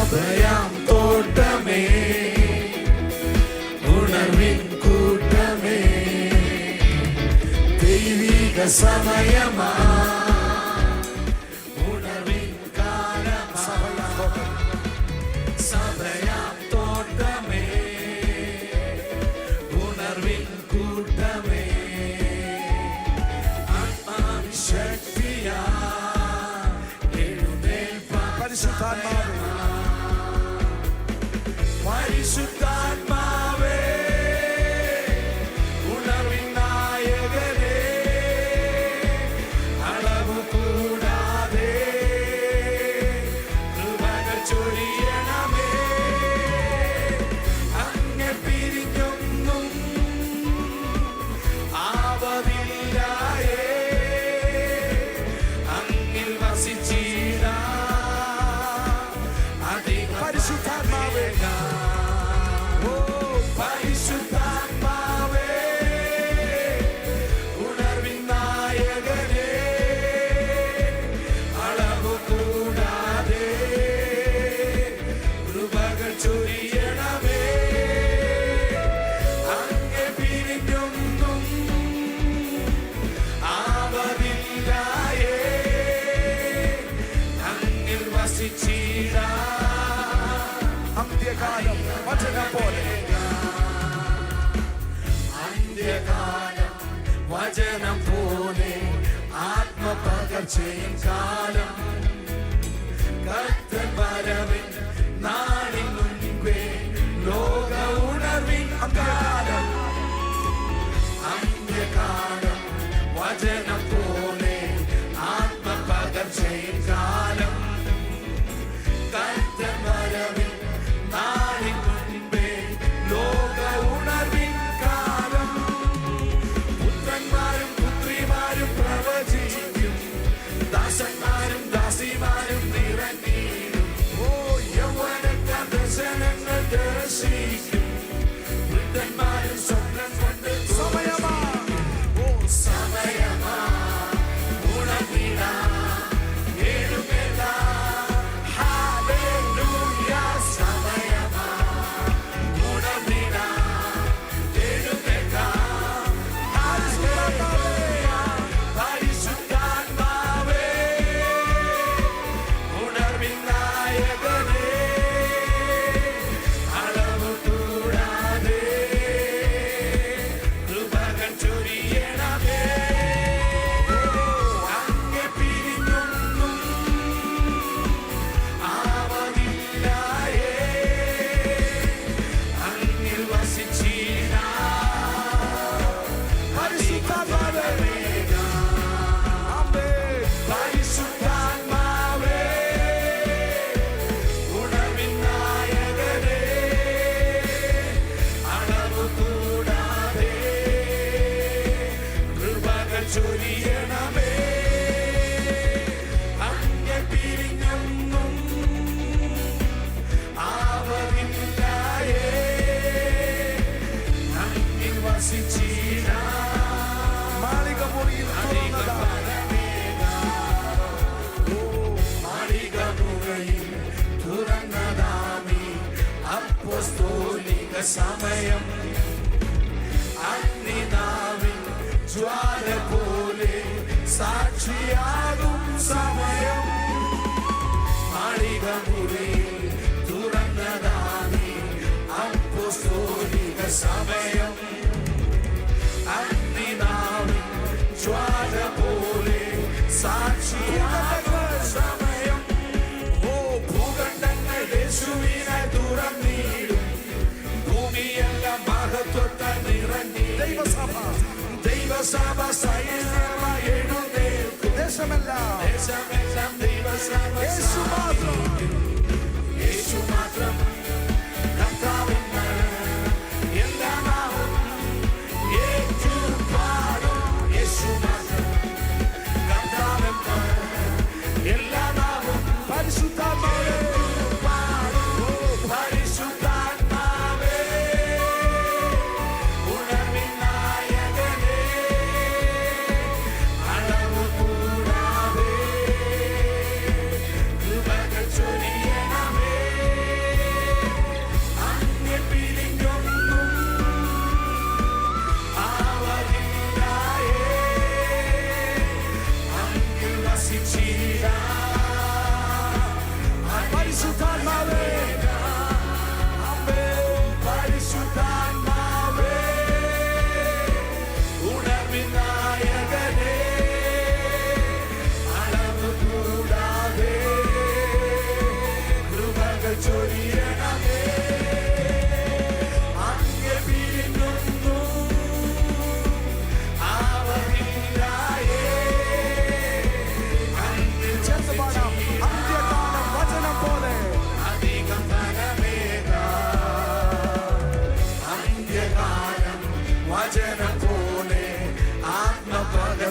സഭയാം തോട്ടമേ, ഉണർവിൻ കൂട്ടമേ, ദൈവിക സമയമാ, ഉണർവിൻ കാലമാ. സഭയാം തോട്ടമേ, ഉണർവിൻ കൂട്ടമേ, ആത്മാവിൻ ശക്തിയാ എഴുന്നേൽപ്പാൻ. പരിശുദ്ധാത്മാവേ, ഉണർവിൻ നായകനേ, അളവു കൂടാതെ കൃപകൾ ചൊരിയണമേ. അങ്ങെ പിരിഞ്ഞൊന്നും ആവതില്ലായേ, അങ്ങിൽ വസിച്ചിടാ അധികം. പരിശുദ്ധാത്മാവേ, പരിശുദ്ധാത്മാവേ, ഉണർവിൻ നായകനേ, അളവു കൂടാതെ കൃപകൾ ചൊരിയണമേ. അങ്ങെ പിരിഞ്ഞൊന്നും ആവതില്ലായേ, അങ്ങിൽ വസിച്ചിടാ അന്ത്യകാലം വചനം പോലെ. അന്ത്യകാലം വചനം പോലെ, ആത്മപകർച്ചയും കാലം, കർത്തൻ വരവിൻ നാളിൻ മുൻപേ ലോക ഉണർവിൻ കാലം. അന്ത്യകാലം വചനം പോലെ, ആത്മപകർച്ചയും കാലം, കർത്തൻ വരവിൻ നാളിൻ മുൻപേ ലോക ഉണർവിൻ കാലം. പുത്രന്മാരും പുത്രിമാരും പ്രവചിക്കും, ദാസന്മാരും ദാസിമാരും നിറഞ്ഞിടും. യൗവനക്കാർ ദർശനങ്ങൾ ദർശിക്കും, വൃദ്ധന്മാരും സ്വപ്നം കൊണ്ട്. സമയമാ, സമയമാ, ഉണർന്നിടാ, എഴുന്നേൽക്കാ. ഹല്ലേലൂയ. സമയമാ, ഉണർന്നിടാ, എഴുന്നേൽക്കാ. പരിശുദ്ധാത്മാവേ, ഉണർവിൻ നായകനേ, അളവു കൂടാതെ കൃപകൾ ചൊരിയണമേ. അങ്ങെ പിരിഞ്ഞൊന്നും ആവതില്ലായേ, അങ്ങിൽ വസിച്ചിടാ പരിശുദ്ധാത്മാവേ. പരിശുദ്ധാത്മാവേ, ഉണർവിൻ നായകനേ, അളവു കൂടാതെ കൃപകൾ ചൊരിയണമേ. അങ്ങെ പിരിഞ്ഞൊന്നും ആവതില്ലായേ, അങ്ങിൽ വസിച്ചിടാ മാളിക മുറിയിൽ തുറന്നതാമി അപ്പോസ്തോലിക സമയം. അഗ്നിനാവിൻ ജ്വാല പോലെ സാക്ഷിയാകും സമയം. മാളിക മുറിയിൽ തുറന്നതാമി അപ്പോസ്തോലിക സമയം. അഗ്നിനാവിൻ ജ്വാല പോലെ സാക്ഷിയാകും സമയം. ഭൂഖണ്ഡങ്ങൾ യേശുവിനെ തുറന്നിടും, ഭൂമിയെല്ലാം മഹത്വത്താൽ നിറഞ്ഞിടും. ദൈവസഭ സൈന്യമായി എഴുന്നേൽക്കും. ദേശമെല്ലാം ദൈവസഭ. യേശു മാത്രം, യേശു മാത്രം കർത്താവെന്ന് എല്ലാ നാമവും ഏറ്റുപാടും. യേശു മാത്രം കർത്താവെന്ന് എല്ലാ നാമവും. പരിശുദ്ധാത്മാവേ, പരിശുദ്ധാത്മാവേ, ഉണർവിൻ നായകനേ, അളവു കൂടാതെ കൃപകൾ ചൊരിയ.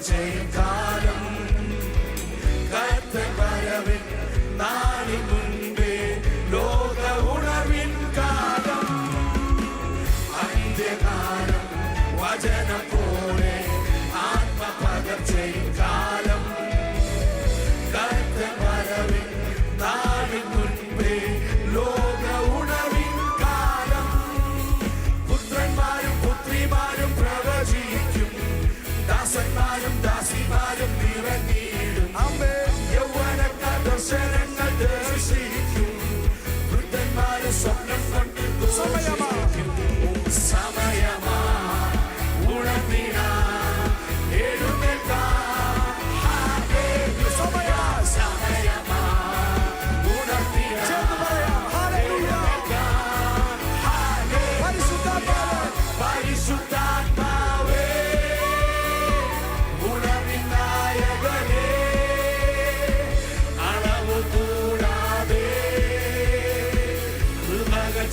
ചെയ്യും കാലം കർത്തൻ വരവിൻ നാളിൻ മുൻപേ ലോക ഉണർവിൻ കാലം അന്ത്യകാലം വചനം പോലെ ആത്മപകർച്ചയും കാലം കർത്തൻ വരവിൻ നാളിൻ മുൻപേ ലോക ഉണർവിൻ കാലം പുത്രന്മാരും പുത്രിമാരും പ്രവചിക്കും ദാസന്മാരും ദാസിമാരും നിറഞ്ഞിടും യൗവനക്കാർ ദർശനങ്ങൾ ദർശിക്കും വൃദ്ധന്മാരും സ്വപ്നം കൊണ്ട് സമയമാ ഉണർന്നിടാ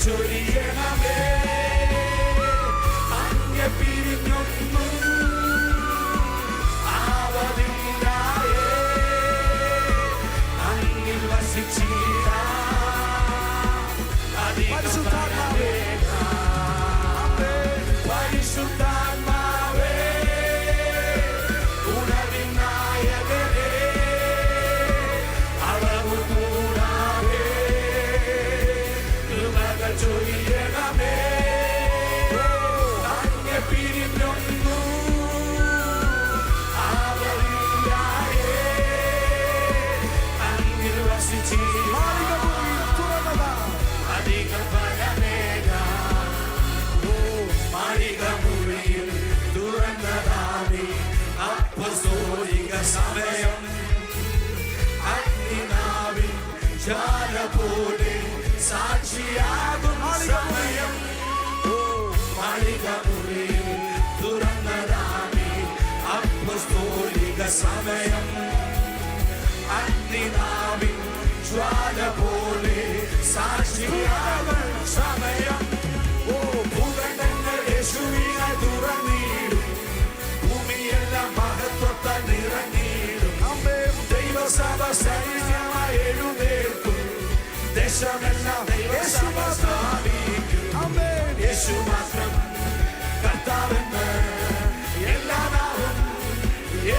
ചൊരിയണമേ അങ്ങെ പിരിഞ്ഞൊന്നും ആവതില്ലായേ അങ്ങിൽ വസിച്ചിടാ പരിശുദ്ധാത്മാവേ ഉണർവിൻ നായകനേ അളവു കൂടാതെ കൃപകൾ ചൊരിയണമേ അങ്ങെ പിരിഞ്ഞൊന്നും ആവതില്ലായേ അങ്ങിൽ വസിച്ചിടാ അധികം ഫലമേക മാളികമുറിയിൽ തുറന്നതാമി അപ്പസ്തോലിക സമയം അഗ്നിനാവിൻ ജ്വാല പോലെ സാക്ഷിയാകും സമയം മാളികമുറിയിൽ തുറന്നതാമി അപ്പസ്തോലിക സമയം അഗ്നിനാവിൻ ജ്വാല പോലെ സാക്ഷിയാകും സമയം ഭൂഖണ്ഡങ്ങൾ യേശുവിനെ തുറന്നിടും ഭൂമിയെല്ലാം മഹത്വത്താൽ നിറഞ്ഞിടും ദൈവസഭ സൈന്യമായി എഴുന്നേൽക്കും ദേശമെല്ലാം ദൈവസഭ സ്ഥാപിക്കും യേശു മാത്രം കർത്താവെന്ന് എല്ലാ നാവും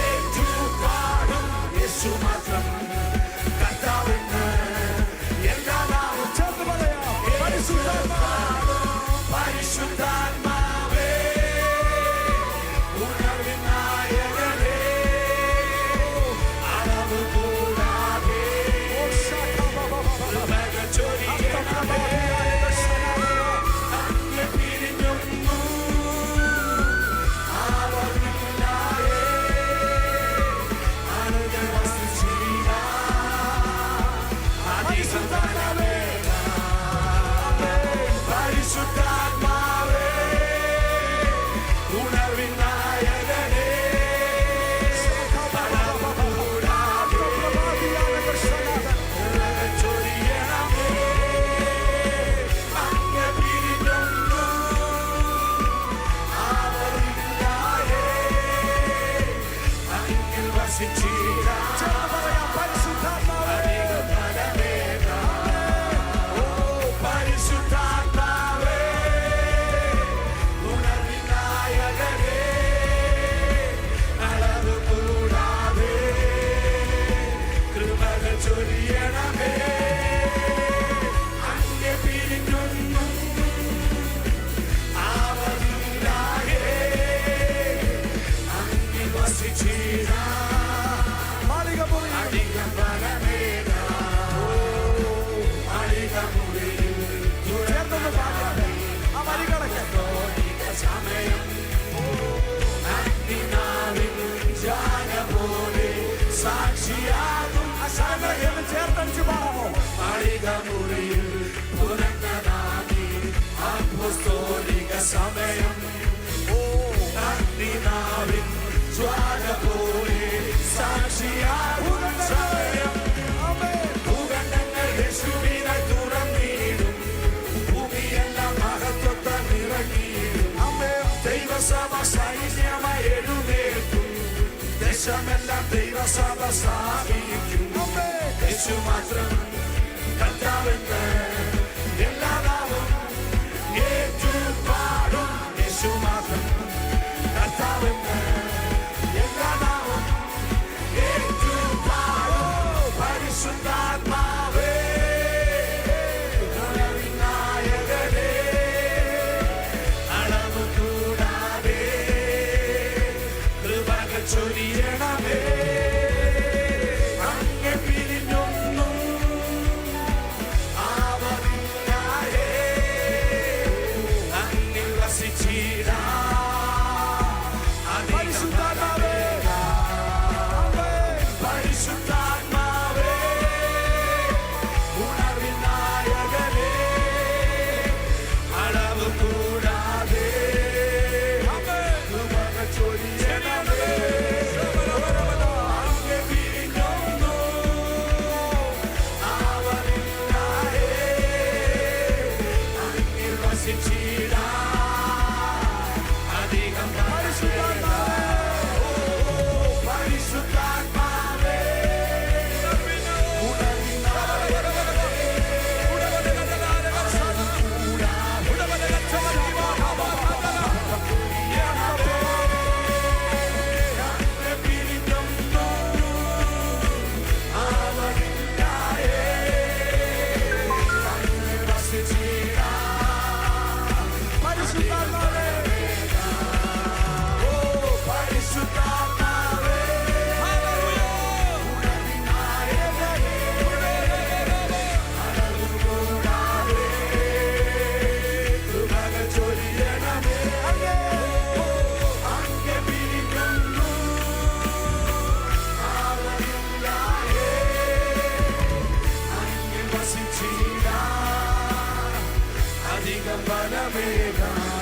ഏറ്റുപാടും യേശു മാത്രം കർത്താവെന്ന് എല്ലാ നാവും ചേർന്ന് പറയാം പരിശുദ്ധാത്മാവേ ഉണർവിൻ നായകനേ അളവ് കൂടാതെ കൃപകൾ ചൊരിയണമേ അങ്ങെ പിരിഞ്ഞൊന്നും ആവതില്ലായേ അണുകൾ വസിച്ചിടാ അധികം ഫലമേക പരിശുദ്ധാത്മാവേ ഉണർവിൻ നായകനേ അളവ് കൂടാതെ കൃപകൾ ചൊരിയണമേ അങ്ങെ പിരിഞ്ഞൊന്നും ആവതില്ലായേ അങ്ങിൽ വസിച്ചിടാ അധികം ഫലമേക പരിശുദ്ധാത്മാവേ ഉണർവിൻ നായകനേ അളവ് കൂടാതെ കൃപകൾ ചൊരിയണമേ അങ്ങെ പിരിഞ്ഞൊന്നും ആവതില്ലായേ അങ്ങിൽ വസിച്ചിടാ അധികം ഫലമേക മാളികമുറിയിൽ തുറന്നതാമി അപ്പസ്തോലിക സമയം അഗ്നിനാവിൻ ജ്വാല പോലെ സാക്ഷിയാകും സമയം ചേർത്തടിച്ചു പാടാമോ മാളികമുറിയിൽ തുറന്നതാമി അപ്പസ്തോലിക സമയം അഗ്നിനാവിൻ ജ്വാല പോലെ സാക്ഷിയാകും സമയം ഭൂഖണ്ഡങ്ങൾ യേശുവിനെ തുറന്നിടും ഭൂമിയെല്ലാം മഹത്വത്താൽ നിറഞ്ഞിടും ദൈവസഭ സൈന്യമായി എഴുന്നേൽക്കും സ്ഥാപിക്കും യേശു മാത്രം കർത്താവെന്ന് എല്ലാ നാമം ഏറ്റുപാടും യേശു മാത്രം കർത്താവെന്ന് എല്ലാ നാമം ഏറ്റുപാടും പരിശുദ്ധാത്മാവേ നായകനേ അളവ് കൂടാതെ കൃപകൾ ചൊരിയണമേ Bana